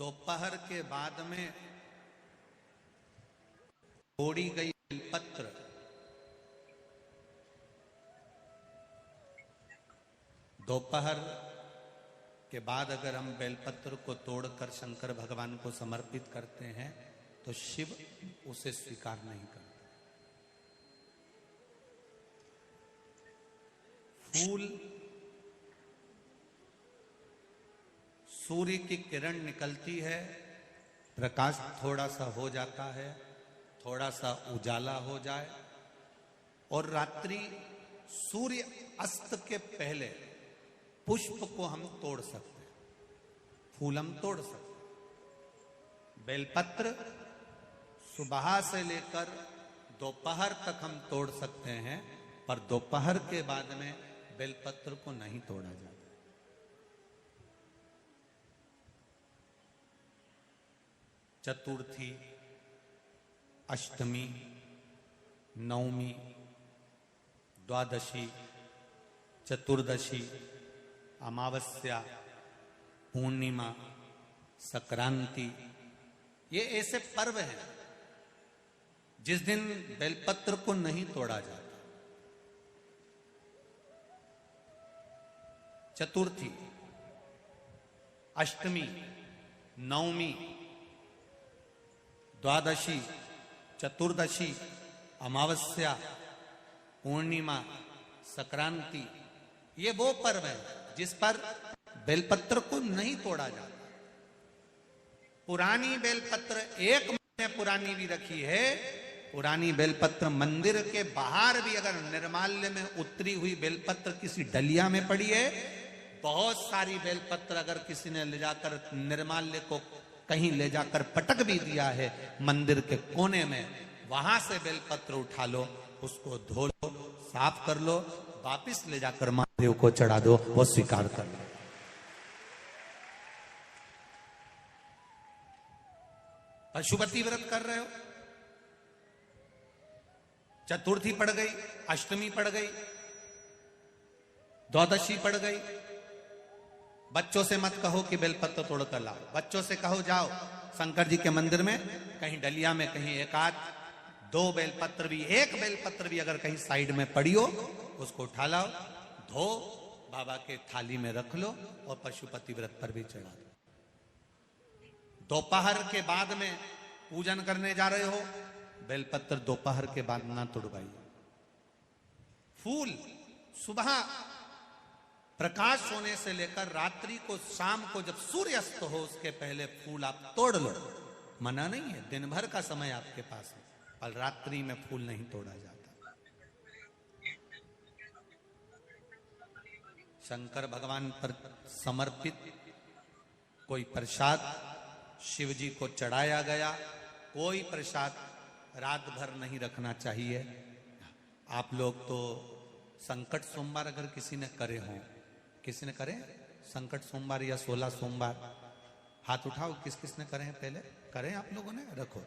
दोपहर के बाद में तोड़ी गई बेलपत्र दोपहर के बाद अगर हम बेलपत्र को तोड़कर शंकर भगवान को समर्पित करते हैं तो शिव उसे स्वीकार नहीं करते। फूल सूर्य की किरण निकलती है, प्रकाश थोड़ा सा हो जाता है, थोड़ा सा उजाला हो जाए और रात्रि सूर्य अस्त के पहले पुष्प को हम तोड़ सकते हैं, फूल हम तोड़ सकते हैं। बेलपत्र सुबह से लेकर दोपहर तक हम तोड़ सकते हैं, पर दोपहर के बाद में बेलपत्र को नहीं तोड़ा जाता। चतुर्थी, अष्टमी, नवमी, द्वादशी, चतुर्दशी, अमावस्या, पूर्णिमा, संक्रांति, ये ऐसे पर्व हैं जिस दिन बेलपत्र को नहीं तोड़ा जाता। चतुर्थी, अष्टमी, नवमी, द्वादशी, चतुर्दशी, अमावस्या, पूर्णिमा, संक्रांति, ये वो पर्व है जिस पर बेलपत्र को नहीं तोड़ा जाता। पुरानी बेलपत्र 1 महीने पुरानी भी रखी है। पुरानी बेलपत्र मंदिर के बाहर भी अगर निर्माल्य में उतरी हुई बेलपत्र किसी डलिया में पड़ी है, बहुत सारी बेलपत्र अगर किसी ने ले जाकर निर्माल्य को कहीं ले जाकर पटक भी दिया है मंदिर के कोने में, वहां से बेलपत्र उठा लो, उसको धो लो, साफ कर लो, वापिस ले जाकर महादेव को चढ़ा दो, वो स्वीकार कर लो। पशुपति व्रत कर रहे हो, चतुर्थी पड़ गई, अष्टमी पड़ गई, द्वादशी पड़ गई, बच्चों से मत कहो कि बेलपत्र तोड़ कर लाओ। बच्चों से कहो जाओ शंकर जी के मंदिर में कहीं डलिया में कहीं एक आध 2 बेलपत्र भी, 1 बेलपत्र भी अगर कहीं साइड में पड़ी हो, उसको उठा लाओ, धो, बाबा के थाली में रख लो और पशुपति व्रत पर भी चढ़ा दो। दोपहर के बाद में पूजन करने जा रहे हो, बेलपत्र दोपहर के बाद ना तोड़वाइए। फूल सुबह प्रकाश होने से लेकर रात्रि को, शाम को जब सूर्य अस्त हो उसके पहले फूल आप तोड़ लो, मना नहीं है, दिन भर का समय आपके पास है, पर रात्रि में फूल नहीं तोड़ा जाता। शंकर भगवान पर समर्पित कोई प्रसाद शिव जी को चढ़ाया गया, कोई प्रसाद रात भर नहीं रखना चाहिए। आप लोग तो संकट सोमवार अगर किसी ने करे हों, किसी ने करे संकट सोमवार या 16 सोमवार, हाथ उठाओ, किस किस ने करे हैं, पहले करें आप लोगों ने, रखो।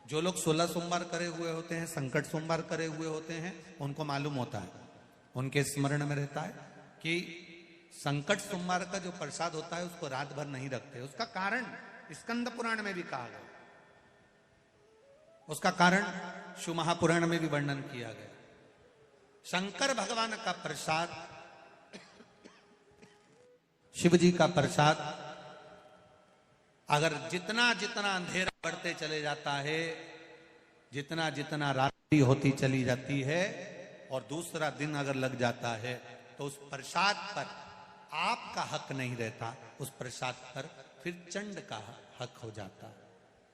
जो लोग 16 सोमवार करे हुए होते हैं, संकट सोमवार करे हुए होते हैं, उनको मालूम होता है, उनके स्मरण में रहता है कि संकट सोमवार का जो प्रसाद होता है उसको रात भर नहीं रखते। उसका कारण स्कंद पुराण में भी कहा गया, उसका कारण शिव महापुराण में भी वर्णन किया गया। शंकर भगवान का प्रसाद, शिव जी का प्रसाद, अगर जितना जितना अंधेरा बढ़ते चले जाता है, जितना जितना रात्रि होती चली जाती है और दूसरा दिन अगर लग जाता है, तो उस प्रसाद पर आपका हक नहीं रहता, उस प्रसाद पर फिर चंड का हक हो जाता है,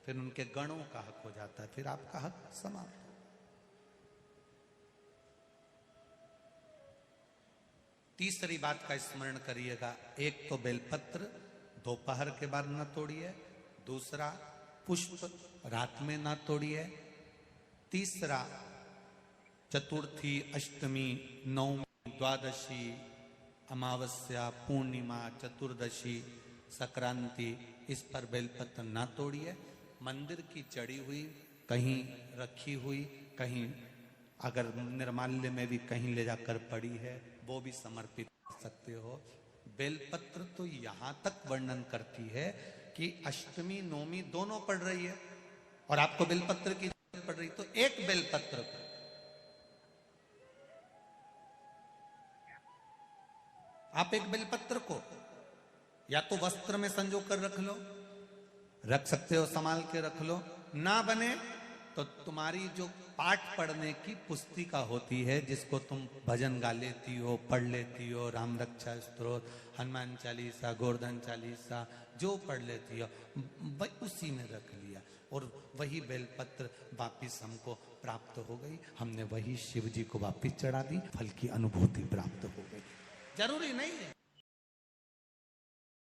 फिर उनके गणों का हक हो जाता है, फिर आपका हक समाप्त। तीसरी बात का स्मरण करिएगा, एक तो बेलपत्र दोपहर के बाद न तोड़िए, दूसरा पुष्प रात में न तोड़िए, तीसरा चतुर्थी, अष्टमी, नवमी, द्वादशी, अमावस्या, पूर्णिमा, चतुर्दशी, संक्रांति, इस पर बेलपत्र न तोड़िए। मंदिर की चढ़ी हुई, कहीं रखी हुई, कहीं अगर निर्माल्य में भी कहीं ले जाकर पड़ी है, वो भी समर्पित कर सकते हो। बेलपत्र तो यहां तक वर्णन करती है कि अष्टमी नवमी दोनों पड़ रही है और आपको बेलपत्र की जरूरत पड़ रही, तो एक बेलपत्र आप एक बेलपत्र को या तो वस्त्र में संजो कर रख लो, रख सकते हो, संभाल के रख लो, ना बने तो तुम्हारी जो पाठ पढ़ने की पुस्तिका होती है, जिसको तुम भजन गा लेती हो, पढ़ लेती हो, राम रक्षा स्तोत्र, हनुमान चालीसा, गोवर्धन चालीसा, जो पढ़ लेती हो उसी में रख लिया और वही बेलपत्र वापिस हमको प्राप्त हो गई। हमने वही शिव जी को वापिस चढ़ा दी, फल की अनुभूति प्राप्त हो गई। जरूरी नहीं है